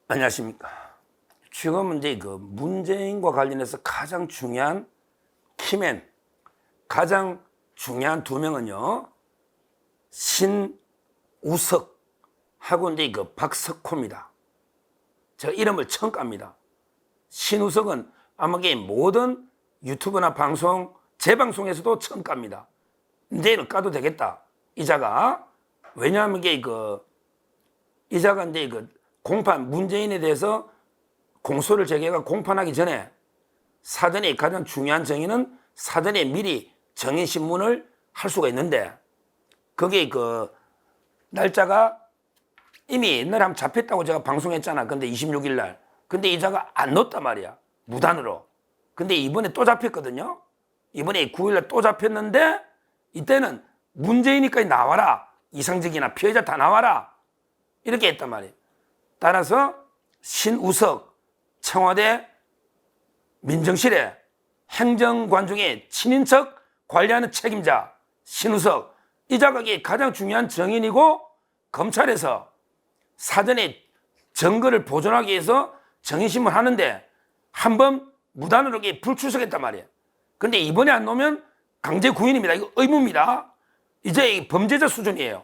안녕하십니까. 지금은 이제 문재인과 관련해서 가장 중요한 키맨, 가장 중요한 두 명은요, 신우석하고 이제 박석호입니다. 제가 이름을 처음 깝니다. 신우석은 아마 모든 유튜브나 방송, 재방송에서도 처음 깝니다. 이제는 까도 되겠다. 이자가. 왜냐하면 이자가 이제 공판, 문재인에 대해서 공소를 제기해가 공판하기 전에 사전에 가장 중요한 정의는 사전에 미리 정의신문을 할 수가 있는데, 그게 날짜가 이미 옛날에 한번 잡혔다고 제가 방송했잖아. 근데 26일 날. 근데 이자가 안 넣었단 말이야. 무단으로. 근데 이번에 또 잡혔거든요. 이번에 9일 날 또 잡혔는데, 이때는 문재인이까지 나와라. 이상직이나 피해자 다 나와라. 이렇게 했단 말이에요. 따라서 신우석 청와대 민정실에 행정관 중에 친인척 관리하는 책임자 신우석, 이 자각이 가장 중요한 정인이고, 검찰에서 사전에 증거를 보존하기 위해서 정인신문 하는데 한번 무단으로 불출석했단 말이에요. 근데 이번에 안 놓으면 강제 구인입니다. 이거 의무입니다. 이제 범죄자 수준이에요.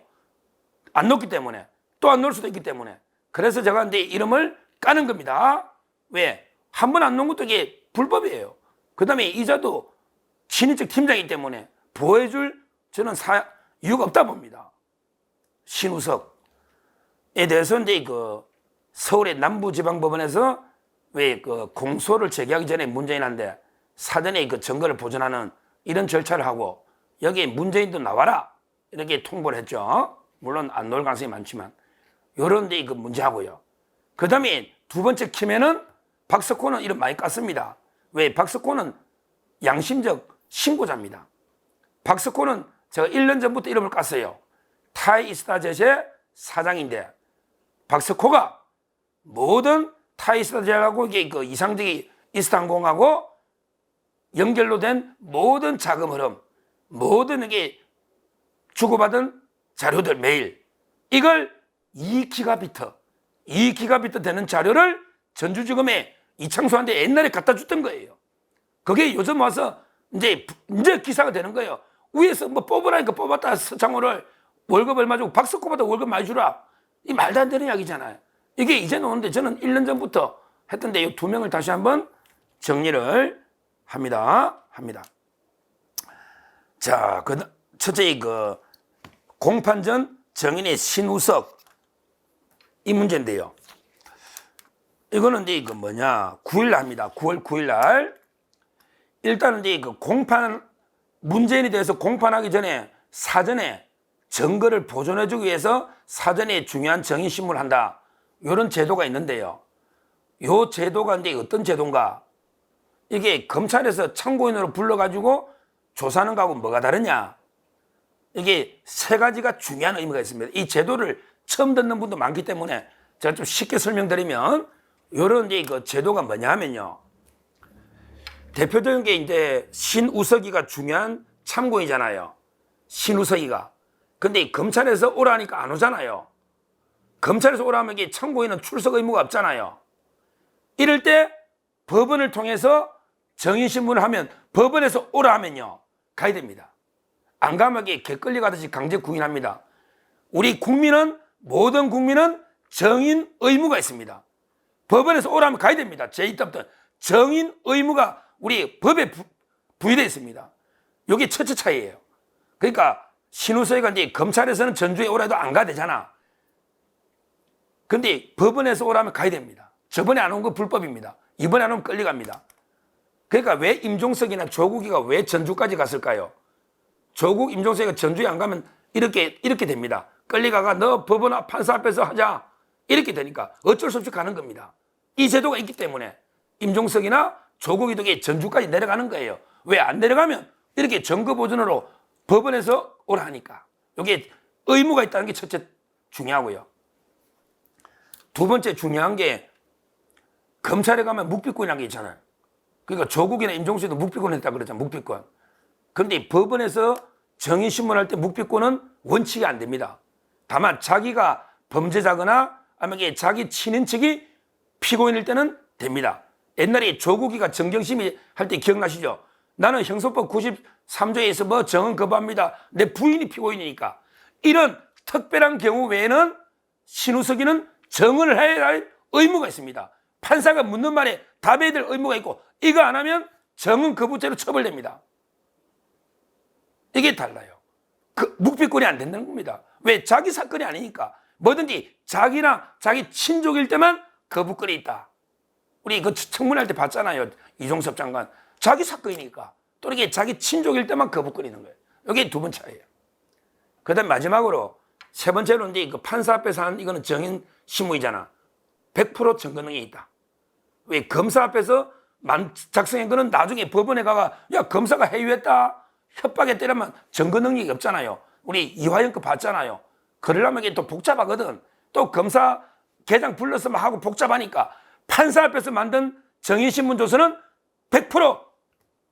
안 놓기 때문에. 또 안 놓을 수도 있기 때문에. 그래서 제가 이제 이름을 까는 겁니다. 왜? 한 번 안 놓은 것도 이게 불법이에요. 그 다음에 이자도 친인척 팀장이기 때문에 보호해줄 저는 이유가 없다 봅니다. 신우석에 대해서 이제 서울의 남부지방법원에서 왜 공소를 제기하기 전에 문재인한테 사전에 증거를 보존하는 이런 절차를 하고, 여기에 문재인도 나와라 이렇게 통보를 했죠. 물론 안 나올 가능성이 많지만 요런 데 문제하고요. 그 다음에 두 번째 키맨은 박석호는 이름 많이 깠습니다. 왜? 박석호는 양심적 신고자입니다. 박석호는 제가 1년 전부터 이름을 깠어요. 타이스타젯의 사장인데, 박석호가 모든 타이스타젯하고 이상적이 이스타항공하고 연결로 된 모든 자금 흐름, 모든 주고받은 자료들 메일, 이걸 2기가비트 되는 자료를 전주지검에 이창수한테 옛날에 갖다 줬던 거예요. 그게 요즘 와서 이제 기사가 되는 거예요. 위에서 뽑으라니까 뽑았다. 서창호를 월급 얼마 주고 박석호보다 월급 많이 주라. 이 말도 안 되는 이야기잖아요. 이게 이제 나오는데 저는 1년 전부터 했던데 이 두 명을 다시 한번 정리를 합니다. 자, 첫째 공판 전 정인의 신우석, 이 문제인데요. 이거는 이제 9일 날 합니다. 9월 9일 날. 일단은 이제 문재인에 대해서 공판하기 전에 사전에 증거를 보존해주기 위해서 사전에 중요한 정인신문을 한다. 이런 제도가 있는데요. 이 제도가 이제 어떤 제도인가? 이게 검찰에서 참고인으로 불러가지고 조사하는 거하고 뭐가 다르냐? 이게 세 가지가 중요한 의미가 있습니다. 이 제도를 처음 듣는 분도 많기 때문에 제가 좀 쉽게 설명드리면, 이런 제도가 뭐냐 하면요. 대표적인 게 이제 신우석이가 중요한 참고인이잖아요. 신우석이가. 근데 검찰에서 오라니까 안 오잖아요. 검찰에서 오라면 참고인은 출석 의무가 없잖아요. 이럴 때 법원을 통해서 정인신문을 하면, 법원에서 오라 하면요, 가야 됩니다. 안 가면 개끌리 가듯이 강제 구인합니다. 우리 모든 국민은 정인 의무가 있습니다. 법원에서 오라면 가야 됩니다. 제2법도 정인 의무가 우리 법에 부여되어 있습니다. 이게 첫째 차이예요. 그러니까 신우석이가 이제 검찰에서는 전주에 오라도 안 가야 되잖아. 근데 법원에서 오라면 가야 됩니다. 저번에 안 온 거 불법입니다. 이번에 안 오면 끌려갑니다. 그러니까 왜 임종석이나 조국이가 왜 전주까지 갔을까요? 조국, 임종석이가 전주에 안 가면 이렇게 됩니다. 끌려가가 너 법원 판사 앞에서 하자. 이렇게 되니까 어쩔 수 없이 가는 겁니다. 이 제도가 있기 때문에 임종석이나 조국이도 전주까지 내려가는 거예요. 왜 안 내려가면 이렇게 증거 보존으로 법원에서 오라 하니까. 이게 의무가 있다는 게 첫째 중요하고요. 두 번째 중요한 게, 검찰에 가면 묵비권이라는 게 있잖아요. 그러니까 조국이나 임종석이도 묵비권 했다고 그랬잖아요. 묵비권. 그런데 법원에서 정인신문할 때 묵비권은 원칙이 안 됩니다. 다만 자기가 범죄자거나 아니면 자기 친인척이 피고인일 때는 됩니다. 옛날에 조국이가 정경심이 할 때 기억나시죠? 나는 형소법 93조에서 뭐 정은 거부합니다. 내 부인이 피고인이니까. 이런 특별한 경우 외에는 신우석이는 정언을 해야 할 의무가 있습니다. 판사가 묻는 말에 답해야 될 의무가 있고, 이거 안 하면 정은 거부죄로 처벌됩니다. 이게 달라요. 그 묵비권이 안 된다는 겁니다. 왜? 자기 사건이 아니니까. 뭐든지 자기나 자기 친족일 때만 거부권이 있다. 우리 그 청문할 때 봤잖아요. 이종섭 장관. 자기 사건이니까. 또 이게 자기 친족일 때만 거부권이 있는 거예요. 이게 두 번 차이예요. 그 다음 마지막으로 세 번째로 이제 그 판사 앞에서 하는 이거는 정인 심의잖아. 100% 증거 능력이 있다. 왜? 검사 앞에서 작성한 거는 나중에 법원에 가가 야 검사가 해유했다 협박에 때리면 증거 능력이 없잖아요. 우리 이화영 거 봤잖아요. 그러려면 이게 또 복잡하거든. 또 검사 개장 불러서 막 하고 복잡하니까 판사 앞에서 만든 정인신문조서는 100%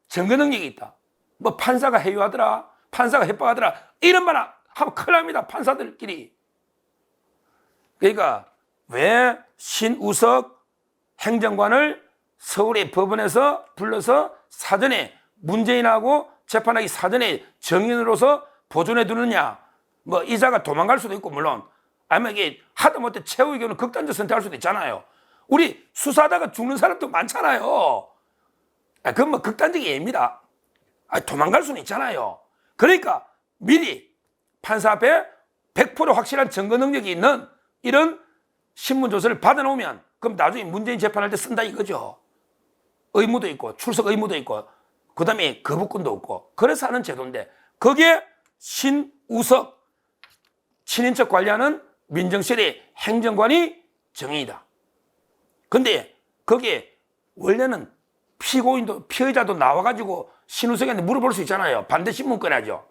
증거 능력이 있다. 뭐 판사가 해유하더라, 판사가 협박하더라 이런 말 하면 큰일 납니다. 판사들끼리. 그러니까 왜 신우석 행정관을 서울의 법원에서 불러서 사전에 문재인하고 재판하기 사전에 정인으로서 보존해 두느냐. 뭐 이자가 도망갈 수도 있고 물론 아니면 이게 하다못해 최후의 경우는 극단적 선택할 수도 있잖아요. 우리 수사하다가 죽는 사람도 많잖아요. 그건 뭐 극단적인 예입니다. 도망갈 수는 있잖아요. 그러니까 미리 판사 앞에 100% 확실한 증거 능력이 있는 이런 신문조서를 받아놓으면 그럼 나중에 문재인 재판할 때 쓴다 이거죠. 의무도 있고 출석 의무도 있고 그 다음에 거부권도 없고 그래서 하는 제도인데 거기에 신우석 친인척 관리하는 민정실의 행정관이 정인이다. 근데 거기에 원래는 피고인도 피의자도 나와가지고 신우석한테 물어볼 수 있잖아요. 반대 신문 꺼내죠.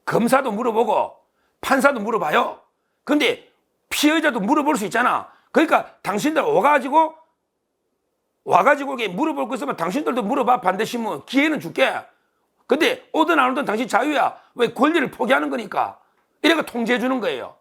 검사도 물어보고 판사도 물어봐요. 근데 피의자도 물어볼 수 있잖아. 그러니까 당신들 와가지고 이게 물어볼 거 있으면 당신들도 물어봐. 반대 신문 기회는 줄게. 근데 오든 안 오든 당신 자유야. 왜? 권리를 포기하는 거니까. 이래가 통제해 주는 거예요.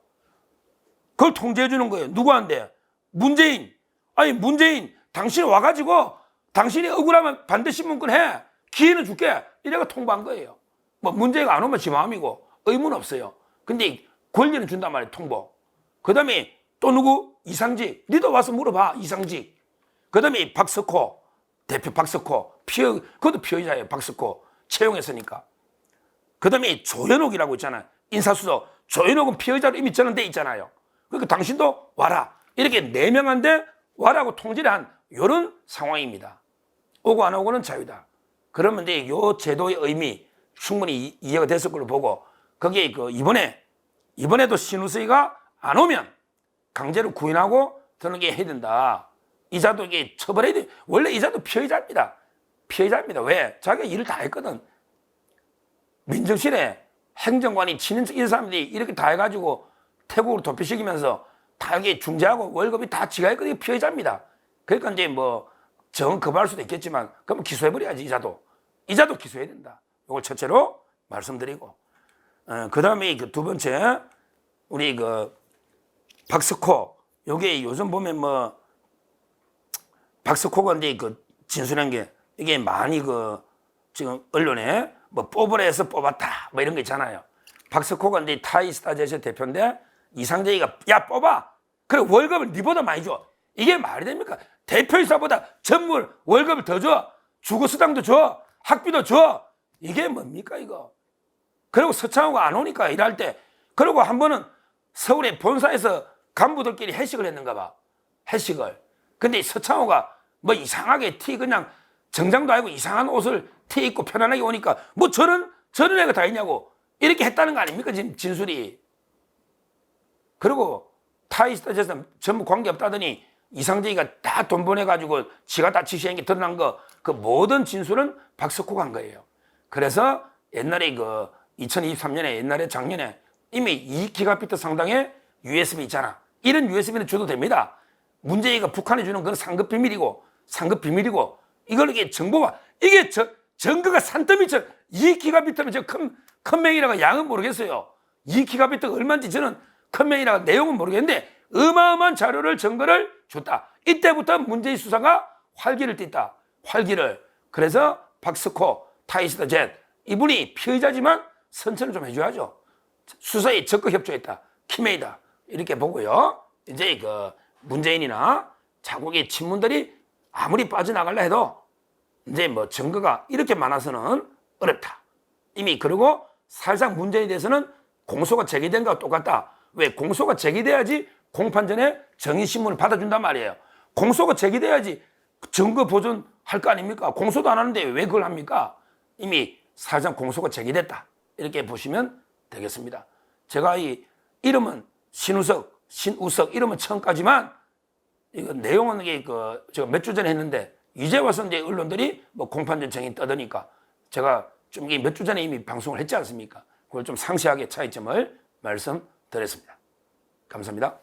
그걸 통제해 주는 거예요. 누구한테? 문재인. 아니 문재인 당신 와가지고 당신이 억울하면 반대 신문권 해. 기회는 줄게. 이래가 통보한 거예요. 뭐 문재인가 안 오면 지 마음이고 의무는 없어요. 근데 권리는 준단 말이에요. 통보. 그 다음에 또 누구? 이상직. 니도 와서 물어봐. 이상직. 그 다음에 박석호. 대표 박석호. 그것도 피의자예요. 박석호. 채용했으니까. 그 다음에 조현옥이라고 있잖아요. 인사수석. 조현옥은 피의자로 이미 전환돼 있잖아요. 그러니까 당신도 와라. 이렇게 4명한테 와라고 통지를 한 이런 상황입니다. 오고 안 오고는 자유다. 그러면 이제 이 제도의 의미 충분히 이해가 됐을 걸로 보고 거기에 그 이번에도 신우석이가 안 오면 강제로 구인하고 드는 게 해야 된다. 이자도 이게 처벌해야 돼. 원래 이자도 피의자입니다. 피의자입니다. 왜? 자기가 일을 다 했거든. 민정실에 행정관이 친인척 이런 사람들이 이렇게 다 해가지고 태국으로 도피시키면서 다 이게 중재하고 월급이 다 지가 했거든요. 피의자입니다. 그러니까 이제 뭐 정은 거부할 수도 있겠지만 그럼 기소해버려야지. 이자도 기소해야 된다. 이걸 첫째로 말씀드리고 그 다음에 그 두 번째 우리 그 박석호 요게 요즘 보면 뭐 박석호가 이제 그 진술한 게 이게 많이 그 지금 언론에 뭐 뽑으라 해서 뽑았다 뭐 이런 거 있잖아요. 박석호가 이제 타이스타제시 대표인데 이상재이가 야 뽑아. 그래 월급을 니보다 많이 줘. 이게 말이 됩니까? 대표이사보다 전물 월급을 더 줘. 주거수당도 줘. 학비도 줘. 이게 뭡니까 이거. 그리고 서창호가 안 오니까 일할 때 그리고 한 번은 서울의 본사에서 간부들끼리 회식을 했는가 봐. 회식을. 근데 서창호가 뭐 이상하게 그냥 정장도 아니고 이상한 옷을 티 입고 편안하게 오니까 뭐 저런 애가 다 있냐고 이렇게 했다는 거 아닙니까 지금 진술이. 그리고 타이스타에서 전부 관계없다더니 이상재이가 다 돈 보내가지고 지가 다 지시한 게 드러난 거 그 모든 진술은 박석호가 한 거예요. 그래서 옛날에 그 2023년에 옛날에 작년에 이미 2기가비트 상당의 USB 있잖아. 이런 USB는 줘도 됩니다. 문재인가 북한에 주는 건 상급 비밀이고 이걸 이게 정보가 이게 증거가 산더미처럼 2기가비트면 저 큰 명이라가 양은 모르겠어요. 2기가비트가 얼마인지 저는 큰 명이라가 내용은 모르겠는데 어마어마한 자료를 증거를 줬다. 이때부터 문재인 수사가 활기를 띨다. 활기를. 그래서 박스코, 타이스트 젯 이분이 피의자지만 선처를 좀 해줘야죠. 수사에 적극 협조했다. 키메이다. 이렇게 보고요. 이제 그 문재인이나 자국의 친문들이 아무리 빠져나가려 해도 이제 뭐 증거가 이렇게 많아서는 어렵다. 이미 그리고 사실상 문재인에 대해서는 공소가 제기된 거와 똑같다. 왜? 공소가 제기돼야지 공판 전에 정의신문을 받아준단 말이에요. 공소가 제기돼야지 증거 보존할 거 아닙니까? 공소도 안 하는데 왜 그걸 합니까? 이미 사실상 공소가 제기됐다. 이렇게 보시면 되겠습니다. 제가 이 이름은 신우석, 신우석 이름은 처음까지만 이거 내용은 이게 그 제가 몇 주 전에 했는데 이제 와서 이제 언론들이 뭐 공판전 정의 떠드니까 제가 좀 이게 몇 주 전에 이미 방송을 했지 않습니까? 그걸 좀 상세하게 차이점을 말씀드렸습니다. 감사합니다.